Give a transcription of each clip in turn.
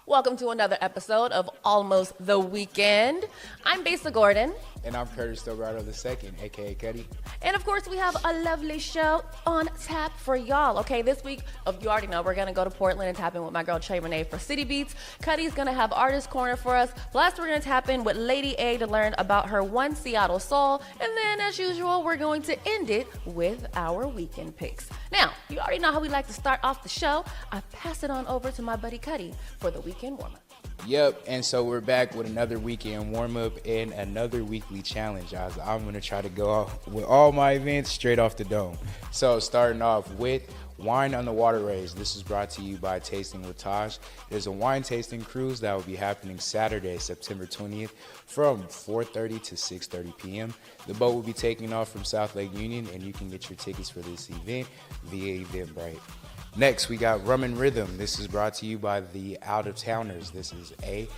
Welcome to another episode of Almost the Weekend. I'm Besa Gordon. And I'm Curtis Delgardo II, a.k.a. Cuddy. And of course, we have a lovely show on tap for y'all. Okay, this week, you already know, we're going to go to Portland and tap in with my girl Trey Renee for City Beats. Cuddy's going to have Artist Corner for us. Plus, we're going to tap in with Lady A to learn about her One Seattle Soul. And then, as usual, we're going to end it with our weekend picks. Now, you already know how we like to start off the show. I pass it on over to my buddy Cuddy for the weekend warm-up. Yep, and so we're back with another weekend warm-up and another weekly challenge. I'm going to try to go off with all my events straight off the dome. So starting off with Wine on the Waterways. This is brought to you by Tasting with Taj. There's a wine tasting cruise that will be happening Saturday, September 20th from 4:30 to 6:30 p.m. The boat will be taking off from South Lake Union, and you can get your tickets for this event via Eventbrite. Next, we got Rum and Rhythm. This is brought to you by the Out of Towners. This is a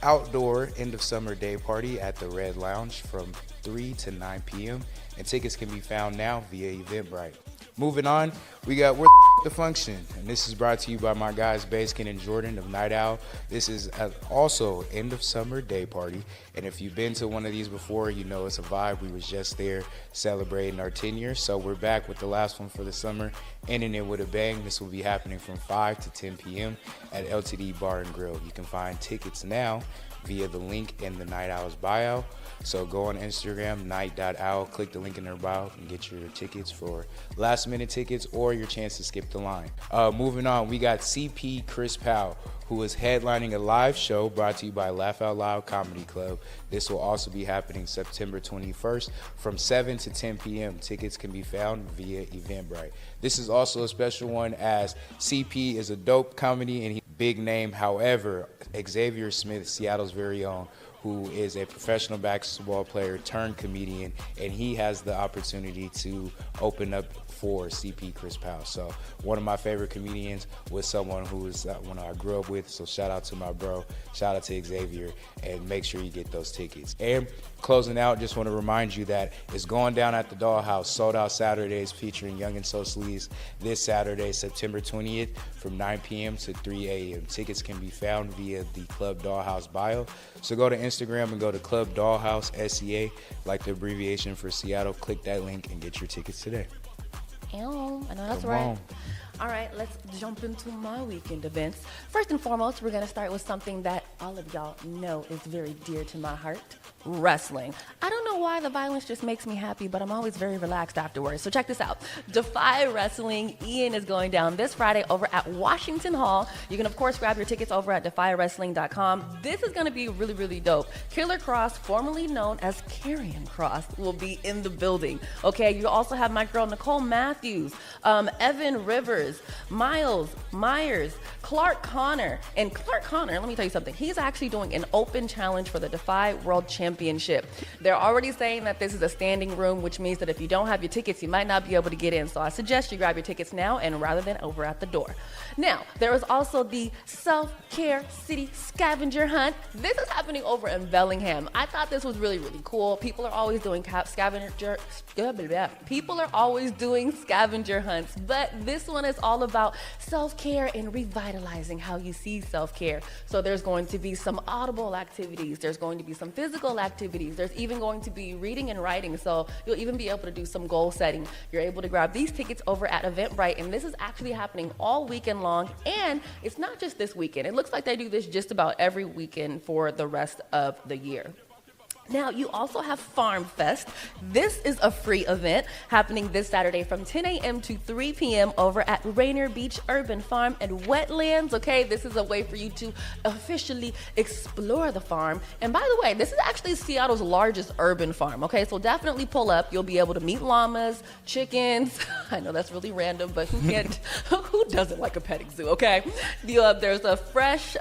outdoor end of summer day party at the Red Lounge from 3 to 9 p.m. and tickets can be found now via Eventbrite. Moving on, we got Where the Function, and this is brought to you by my guys Baskin and Jordan of Night Owl. This is also end of summer day party, and if you've been to one of these before, you know it's a vibe. We was just there celebrating our 10 years, so we're back with the last one for the summer, ending it with a bang. This will be happening from 5 to 10 p.m. at LTD Bar and Grill. You can find tickets now via the link in the Night Owl's bio. So go on Instagram, night.owl, click the link in their bio and get your tickets for last minute tickets or your chance to skip the line. Moving on, we got CP Chris Powell, who is headlining a live show brought to you by Laugh Out Loud Comedy Club. This will also be happening September 21st from 7 to 10 p.m. Tickets can be found via Eventbrite. This is also a special one as CP is a dope comedy and he's a big name. However, Xavier Smith, Seattle's very own, who is a professional basketball player turned comedian, and he has the opportunity to open up for CP Chris Powell. So one of my favorite comedians was someone who is one I grew up with, so shout out to my bro, shout out to Xavier, and make sure you get those tickets. And closing out, just want to remind you that it's going down at the Dollhouse, sold out Saturdays featuring Young and So Sleaze this Saturday, September 20th from 9 p.m. to 3 a.m. Tickets can be found via the Club Dollhouse bio. So go to Instagram and go to Club Dollhouse SEA, like the abbreviation for Seattle. Click that link and get your tickets today. I know that's Come right. on. All right, let's jump into my weekend events. First and foremost, we're going to start with something that all of y'all know is very dear to my heart, wrestling. I don't know why the violence just makes me happy, but I'm always very relaxed afterwards. So check this out. DEFY Wrestling, Ian is going down this Friday over at Washington Hall. You can, of course, grab your tickets over at defywrestling.com. This is going to be really, really dope. Killer Cross, formerly known as Karrion Kross, will be in the building. Okay, you also have my girl Nicole Matthews, Evan Rivers, Miles Myers, Clark Connor. And Clark Connor, let me tell you something. He's actually doing an open challenge for the DEFY World Championship. They're already saying that this is a standing room, which means that if you don't have your tickets, you might not be able to get in. So I suggest you grab your tickets now and rather than over at the door. Now, there is also the Self-Care City Scavenger Hunt. This is happening over in Bellingham. I thought this was really, really cool. People are always doing scavenger hunts, but this one is all about self-care and revitalizing how you see self-care. So there's going to be some audible activities. There's going to be some physical activities. There's even going to be reading and writing. So you'll even be able to do some goal setting. You're able to grab these tickets over at Eventbrite, and this is actually happening all weekend long. And it's not just this weekend. It looks like they do this just about every weekend for the rest of the year. Now, you also have Farm Fest. This is a free event happening this Saturday from 10 a.m. to 3 p.m. over at Rainier Beach Urban Farm and Wetlands. Okay, this is a way for you to officially explore the farm. And by the way, this is actually Seattle's largest urban farm. Okay, so definitely pull up. You'll be able to meet llamas, chickens. I know that's really random, but who doesn't like a petting zoo? Okay, there's a fresh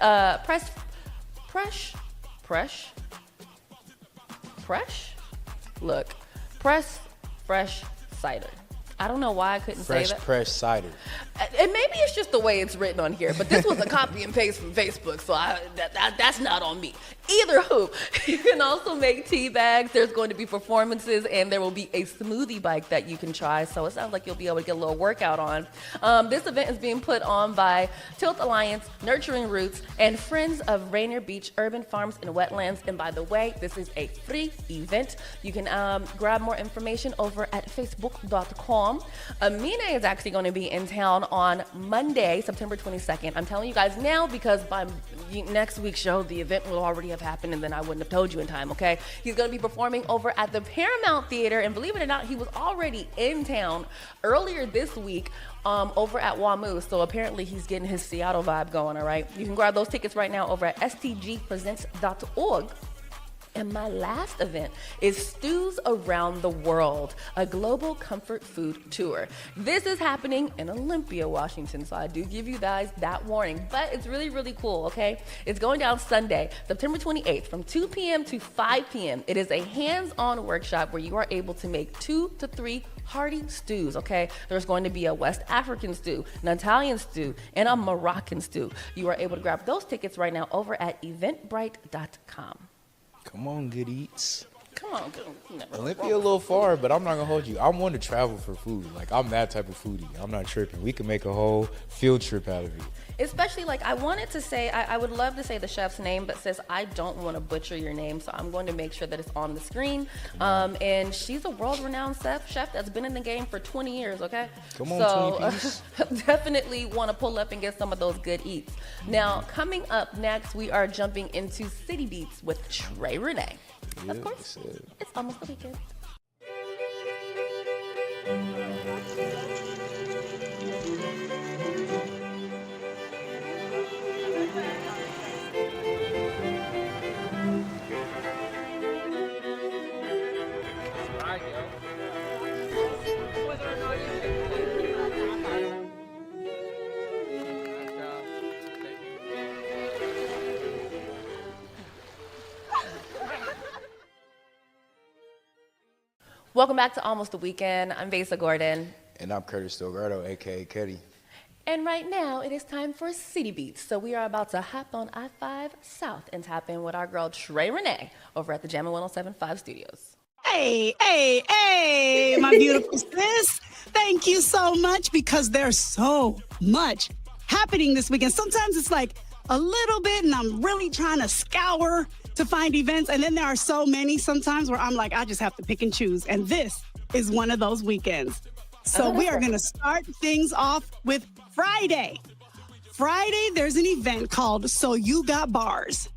fresh cider. I don't know why I couldn't say Fresh that. pressed cider. And maybe it's just the way it's written on here, but this was a copy and paste from Facebook, so that's not on me. Either who, you can also make tea bags. There's going to be performances, and there will be a smoothie bike that you can try, so it sounds like you'll be able to get a little workout on. This event is being put on by Tilt Alliance, Nurturing Roots, and Friends of Rainier Beach Urban Farms and Wetlands. And by the way, this is a free event. You can grab more information over at facebook.com. Amina is actually going to be in town on Monday, September 22nd. I'm telling you guys now because by next week's show, the event will already have happened and then I wouldn't have told you in time, okay? He's going to be performing over at the Paramount Theater, and believe it or not, he was already in town earlier this week over at WAMU, so apparently he's getting his Seattle vibe going, all right? You can grab those tickets right now over at stgpresents.org. And my last event is Stews Around the World, a global comfort food tour. This is happening in Olympia, Washington, so I do give you guys that warning. But it's really, really cool, okay? It's going down Sunday, September 28th from 2 p.m. to 5 p.m. It is a hands-on workshop where you are able to make 2 to 3 hearty stews, okay? There's going to be a West African stew, an Italian stew, and a Moroccan stew. You are able to grab those tickets right now over at eventbrite.com. Come on, good eats. Come on, Olympia a little far, but I'm not gonna hold you. I'm one to travel for food. Like, I'm that type of foodie. I'm not tripping. We can make a whole field trip out of it. Especially, like, I wanted to say, I would love to say the chef's name, but since I don't want to butcher your name, so I'm going to make sure that it's on the screen. And she's a world-renowned chef that's been in the game for 20 years, okay? Come on, so definitely want to pull up and get some of those good eats. Now, coming up next, we are jumping into City Beats with Trey Renee. Yeah, of course, it's almost the weekend. Welcome back to Almost the Weekend. I'm Besa Gordon. And I'm Curtis Delgardo, a.k.a. Cuddy. And right now, it is time for City Beats. So we are about to hop on I-5 South and tap in with our girl Trey Renee over at the Jammin' 107.5 studios. Hey, my beautiful sis. Thank you so much because there's so much happening this weekend. Sometimes it's like a little bit and I'm really trying to scour to find events. And then there are so many sometimes where I'm like, I just have to pick and choose. And this is one of those weekends. So we are going to start things off with Friday. Friday, there's an event called So You Got Bars.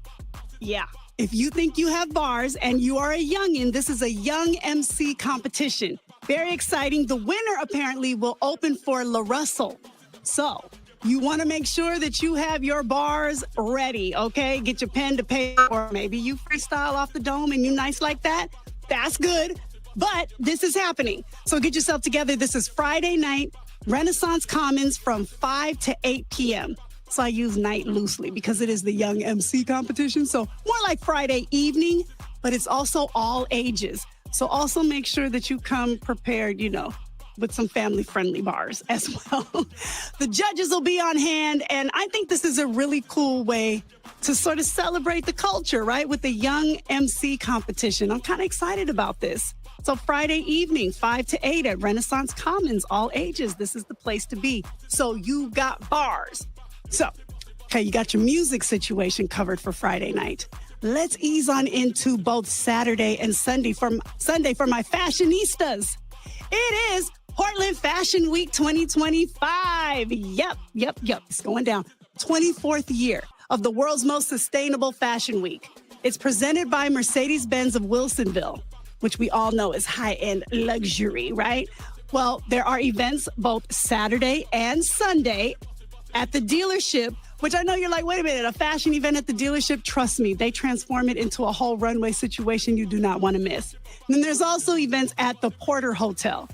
Yeah. If you think you have bars and you are a youngin', this is a young MC competition. Very exciting. The winner apparently will open for La Russell. So you want to make sure that you have your bars ready, okay? Get your pen to paper, or maybe you freestyle off the dome and you nice like that. That's good. But this is happening. So get yourself together. This is Friday night, Renaissance Commons from 5 to 8 p.m. So I use night loosely because it is the young MC competition. So more like Friday evening, but it's also all ages. So also make sure that you come prepared, with some family-friendly bars as well. The judges will be on hand, and I think this is a really cool way to sort of celebrate the culture, right, with the young MC competition. I'm kind of excited about this. So Friday evening, 5 to 8 at Renaissance Commons, all ages. This is the place to be. So you got bars. So, okay, you got your music situation covered for Friday night. Let's ease on into both Saturday and Sunday for my fashionistas. It is Portland Fashion Week 2025. Yep. It's going down. 24th year of the world's most sustainable fashion week. It's presented by Mercedes-Benz of Wilsonville, which we all know is high-end luxury, right? Well, there are events both Saturday and Sunday at the dealership, which I know you're like, wait a minute, a fashion event at the dealership? Trust me, they transform it into a whole runway situation you do not want to miss. And then there's also events at the Porter Hotel.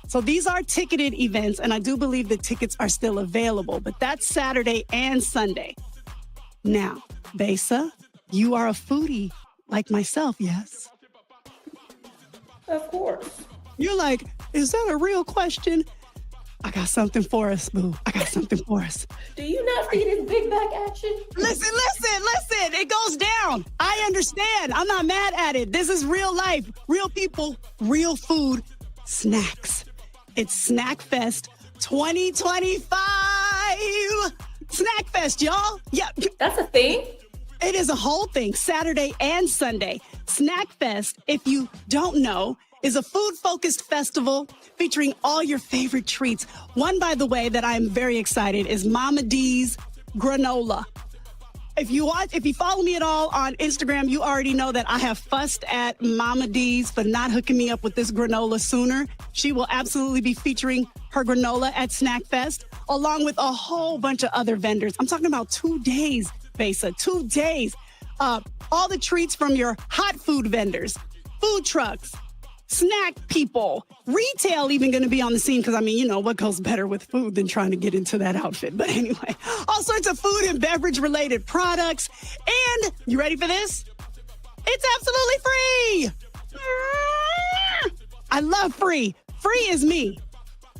So these are ticketed events, and I do believe the tickets are still available, but that's Saturday and Sunday. Now, Besa, you are a foodie like myself, yes? Of course. You're like, is that a real question? I got something for us, boo. I got something for us. Do you not see this big back action? Listen. It goes down. I understand. I'm not mad at it. This is real life, real people, real food, snacks. It's SnackFest 2025. SnackFest, y'all. Yeah. That's a thing? It is a whole thing, Saturday and Sunday. SnackFest, if you don't know, is a food-focused festival featuring all your favorite treats. One, by the way, that I'm very excited is Mama D's granola. If you follow me at all on Instagram, you already know that I have fussed at Mama D's for not hooking me up with this granola sooner. She will absolutely be featuring her granola at SnackFest, along with a whole bunch of other vendors. I'm talking about 2 days, Besa, 2 days. All the treats from your hot food vendors, food trucks, snack people, retail even going to be on the scene because, I mean, you know, what goes better with food than trying to get into that outfit? But anyway, all sorts of food and beverage related products. And you ready for this? It's absolutely free. I love free. Free is me.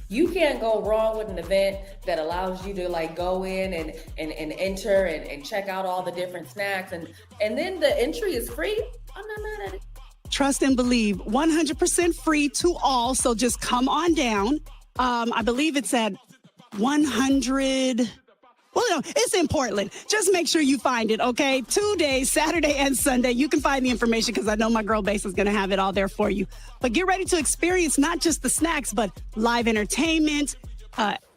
You can't go wrong with an event that allows you to like go in and enter and check out all the different snacks and then the entry is free. I'm not mad at it. Trust and believe, 100% free to all. So just come on down. I believe it's at 100. Well, no, it's in Portland. Just make sure you find it, okay? 2 days, Saturday and Sunday. You can find the information because I know my girl Besa is going to have it all there for you. But get ready to experience not just the snacks, but live entertainment,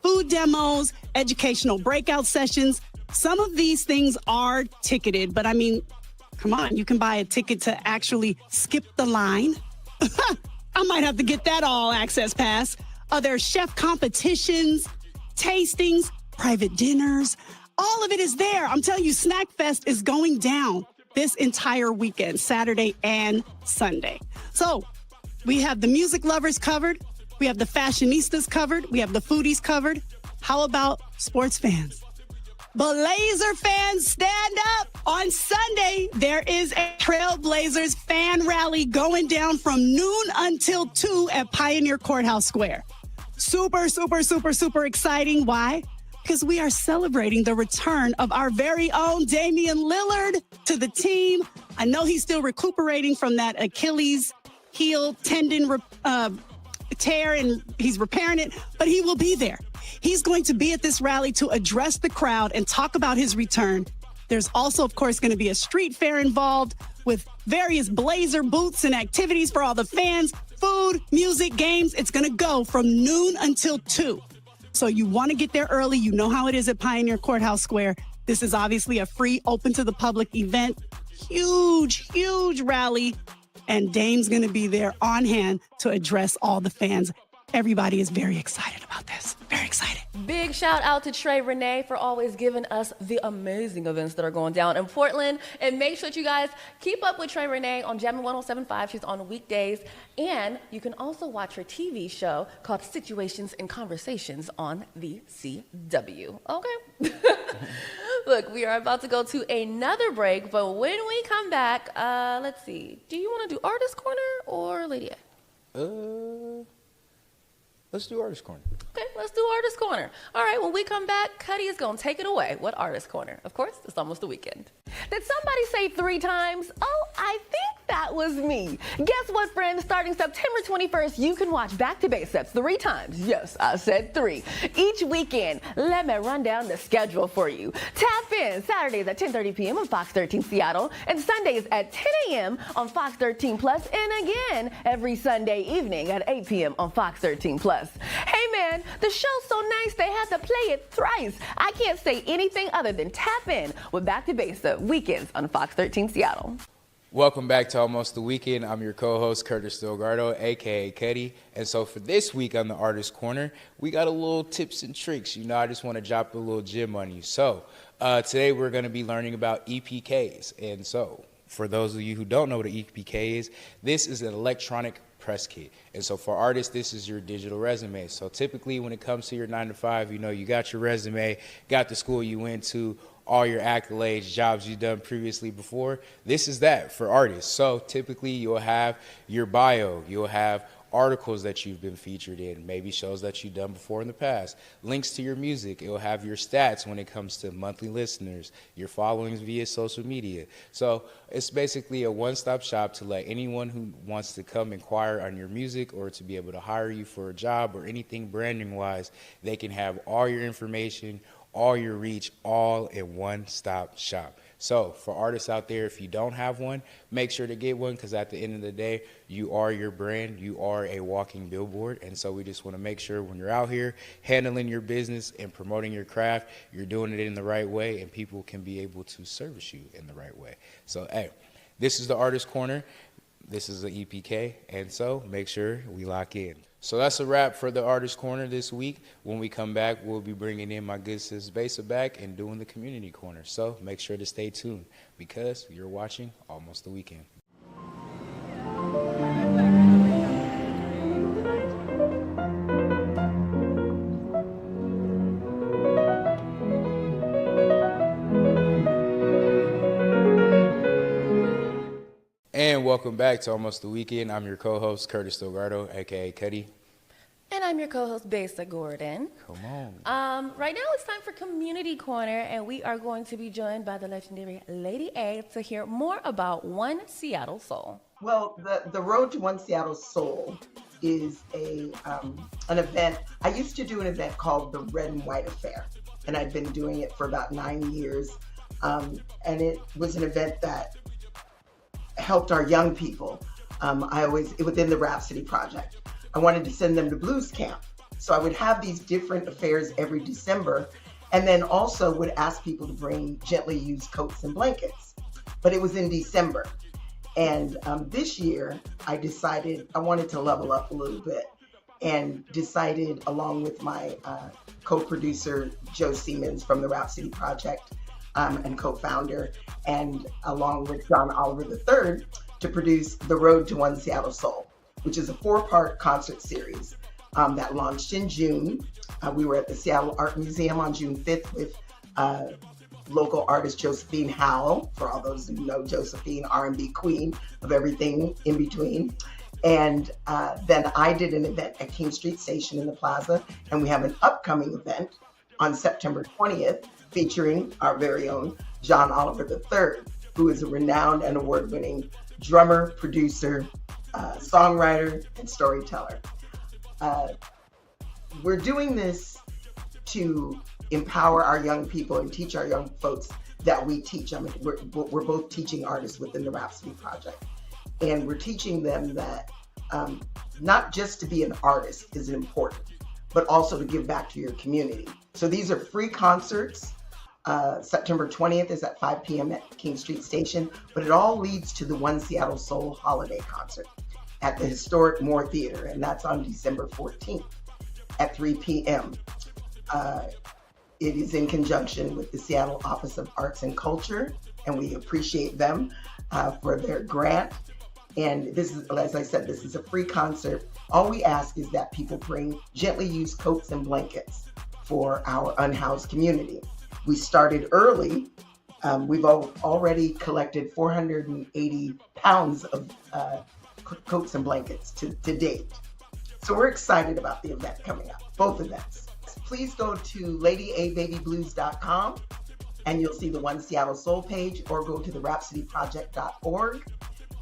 food demos, educational breakout sessions. Some of these things are ticketed, but I mean, come on, you can buy a ticket to actually skip the line. I might have to get that all access pass. There's chef competitions, tastings, private dinners. All of it is there. I'm telling you, SnackFest is going down this entire weekend, Saturday and Sunday. So we have the music lovers covered. We have the fashionistas covered. We have the foodies covered. How about sports fans? Blazer fans, stand up. On Sunday, there is a Trailblazers fan rally going down from noon until 2 at Pioneer Courthouse Square. Super, super, super, super exciting. Why? Because we are celebrating the return of our very own Damian Lillard to the team. I know he's still recuperating from that Achilles heel tendon tear, and he's repairing it, but he will be there. He's going to be at this rally to address the crowd and talk about his return. There's also, of course, going to be a street fair involved with various Blazer booths and activities for all the fans, food, music, games. It's going to go from noon until 2. So you want to get there early. You know how it is at Pioneer Courthouse Square. This is obviously a free, open to the public event. Huge, huge rally. And Dame's going to be there on hand to address all the fans. Everybody is very excited about this. Very excited. Big shout out to Trey Renee for always giving us the amazing events that are going down in Portland. And make sure that you guys keep up with Trey Renee on Jammin' 107.5. She's on weekdays. And you can also watch her TV show called Situations and Conversations on the CW. Okay. Look, we are about to go to another break. But when we come back, let's see. Do you want to do Artist Corner or Lady A? Let's do Artist Corner. Okay, let's do Artist Corner. All right, when we come back, Cuddy is going to take it away. What Artist Corner? Of course, it's almost the weekend. Did somebody say 3 times? Oh, I think that was me. Guess what, friends? Starting September 21st, you can watch Back to Basics 3 times. Yes, I said 3. Each weekend. Let me run down the schedule for you. Tap in Saturdays at 10:30 p.m. on Fox 13 Seattle and Sundays at 10 a.m. on Fox 13 Plus, and again every Sunday evening at 8 p.m. on Fox 13 Plus. Hey man, the show's so nice they had to play it thrice. I can't say anything other than tap in with Back to Basics weekends on Fox 13 Seattle. Welcome back to Almost the Weekend. I'm your co-host, Curtis Delgardo, a.k.a. Cuddy. And so for this week on the Artist Corner, we got a little tips and tricks. You know, I just want to drop a little gem on you. So today we're going to be learning about EPKs. And so for those of you who don't know what an EPK is, this is an electronic press kit. And so for artists, this is your digital resume. So typically when it comes to your 9 to 5, you know, you got your resume, got the school you went to, all your accolades, jobs you've done previously before. This is that for artists. So typically you'll have your bio, you'll have articles that you've been featured in, maybe shows that you've done before in the past, links to your music. It will have your stats when it comes to monthly listeners, your followings via social media. So it's basically a one-stop shop to let anyone who wants to come inquire on your music or to be able to hire you for a job or anything branding-wise, they can have all your information, all your reach, all in one-stop shop. So for artists out there, if you don't have one, make sure to get one, because at the end of the day, you are your brand. You are a walking billboard. And so we just want to make sure when you're out here handling your business and promoting your craft, you're doing it in the right way and people can be able to service you in the right way. So, hey, this is the Artist Corner. This is the EPK. And so make sure we lock in. So that's a wrap for the Artist Corner this week. When we come back, we'll be bringing in my good sis Besa back and doing the Community Corner. So make sure to stay tuned because you're watching Almost the Weekend. And welcome back to Almost the Weekend. I'm your co-host, Curtis Delgardo, a.k.a. Cuddy. And I'm your co-host, Besa Gordon. Come on. Right now it's time for Community Corner, and we are going to be joined by the legendary Lady A to hear more about One Seattle Soul. Well, the Road to One Seattle Soul is an event. I used to do an event called the Red and White Affair, and I'd been doing it for about 9 years. And it was an event that helped our young people. Within the Rhapsody Project. I wanted to send them to blues camp. So I would have these different affairs every December, and then also would ask people to bring gently used coats and blankets. But it was in December. And this year, I decided I wanted to level up a little bit and decided, along with my co-producer, Joe Siemens from the Rhapsody Project and co-founder, and along with John Oliver III, to produce The Road to One Seattle Soul, which is a 4-part concert series that launched in June. We were at the Seattle Art Museum on June 5th with local artist Josephine Howell, for all those who know Josephine, R&B queen of everything in between. And then I did an event at King Street Station in the Plaza, and we have an upcoming event on September 20th featuring our very own John Oliver III, who is a renowned and award-winning drummer, producer, songwriter, and storyteller. We're doing this to empower our young people and teach our young folks that we teach. I mean, we're both teaching artists within the Rhapsody Project. And we're teaching them that not just to be an artist is important, but also to give back to your community. So these are free concerts. September 20th is at 5 p.m. at King Street Station, but it all leads to the One Seattle Soul Holiday Concert at the historic Moore Theater, and that's on December 14th at 3 p.m. It is in conjunction with the Seattle Office of Arts and Culture, and we appreciate them for their grant. And this is, as I said, this is a free concert. All we ask is that people bring gently used coats and blankets for our unhoused community. We started early. We've already collected 480 pounds of coats and blankets to date. So we're excited about the event coming up, both events. Please go to LadyABabyBlues.com and you'll see the One Seattle Soul page, or go to the rhapsodyproject.org.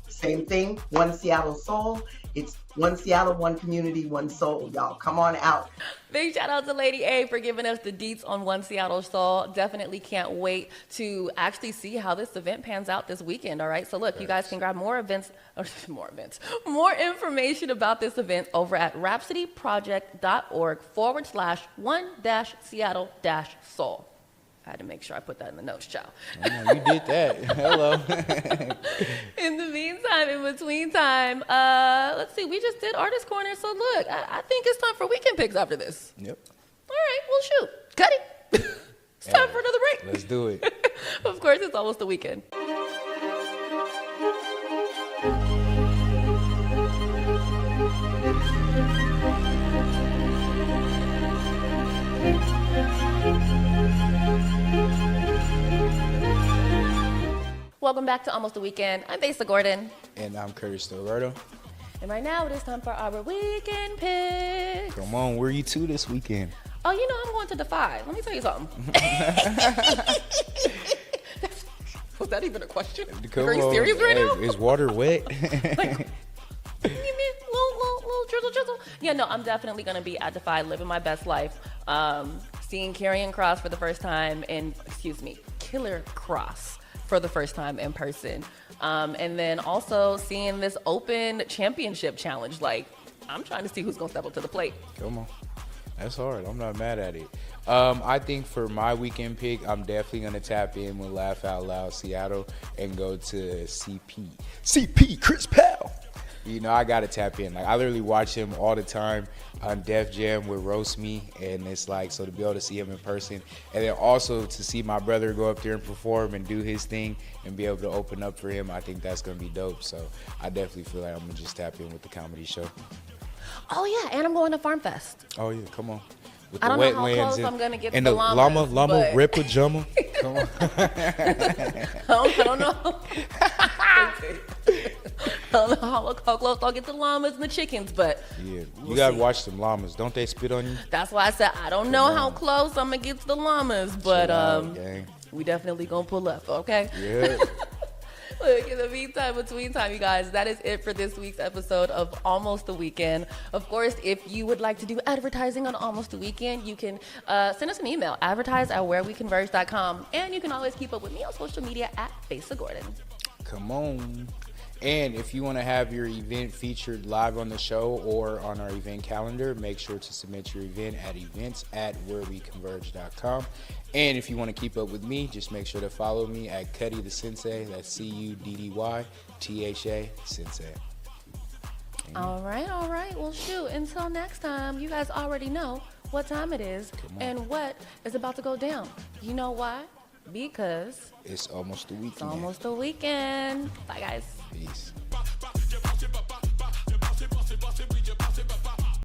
Same thing, One Seattle Soul. It's one Seattle, one community, one soul. Y'all, come on out. Big shout out to Lady A for giving us the deets on One Seattle Soul. Definitely can't wait to actually see how this event pans out this weekend, all right? So look, you guys can grab more information about this event over at rhapsodyproject.org/one-Seattle-soul. I had to make sure I put that in the notes, child. Oh, you did that. Hello. In the meantime, in between time, let's see, we just did Artist Corner, so look, I think it's time for Weekend Picks after this. Yep. All right, well, shoot. Cuddy. It's time for another break. Let's do it. Of course, it's almost the weekend. Welcome back to Almost the Weekend. I'm Besa Gordon. And I'm Curtis Delgardo. And right now, it is time for our weekend picks. Come on, where you to this weekend? Oh, you know, I'm going to DEFY. Let me tell you something. Was that even a question? Come Are you on. serious right now? Is water wet? Like, little drizzle. Yeah, no, I'm definitely going to be at DEFY, living my best life. Seeing Karrion Kross for the first time Killer Kross for the first time in person. And then also seeing this Open Championship challenge. Like, I'm trying to see who's going to step up to the plate. Come on. That's hard. I'm not mad at it. I think for my weekend pick, I'm definitely going to tap in with Laugh Out Loud Seattle and go to CP, Chris Powell. You know, I got to tap in. Like, I literally watch him all the time on Def Jam with Roast Me, and it's like, so to be able to see him in person, and then also to see my brother go up there and perform and do his thing and be able to open up for him, I think that's going to be dope. So I definitely feel like I'm going to just tap in with the comedy show. Oh, yeah, and I'm going to Farm Fest. Oh, yeah, come on. With I the don't know how wetlands close I'm going to get to and the the llamas, llama but... rip pajama. Come on. I don't know. I don't know how close I'll get the llamas and the chickens, but Yeah, we'll you got to see. watch them llamas. Don't they spit on you? That's why I said I don't know how close I'm going to get to the llamas, but Chill out, gang. we definitely going to pull up, okay? Yeah. Look, in the meantime, between time, you guys, that is it for this week's episode of Almost the Weekend. Of course, if you would like to do advertising on Almost the Weekend, you can send us an email, advertise@whereweconverge.com, and you can always keep up with me on social media at Besa Gordon. Come on. And if you want to have your event featured live on the show or on our event calendar, make sure to submit your event at events@whereweconverge.com. And if you want to keep up with me, just make sure to follow me at Cuddy the Sensei. That's CUDDYTHA Sensei. All right. Well, shoot, until next time, you guys already know what time it is and what is about to go down. You know why? Because It's almost the weekend. it's almost the weekend. Bye, guys. Peace.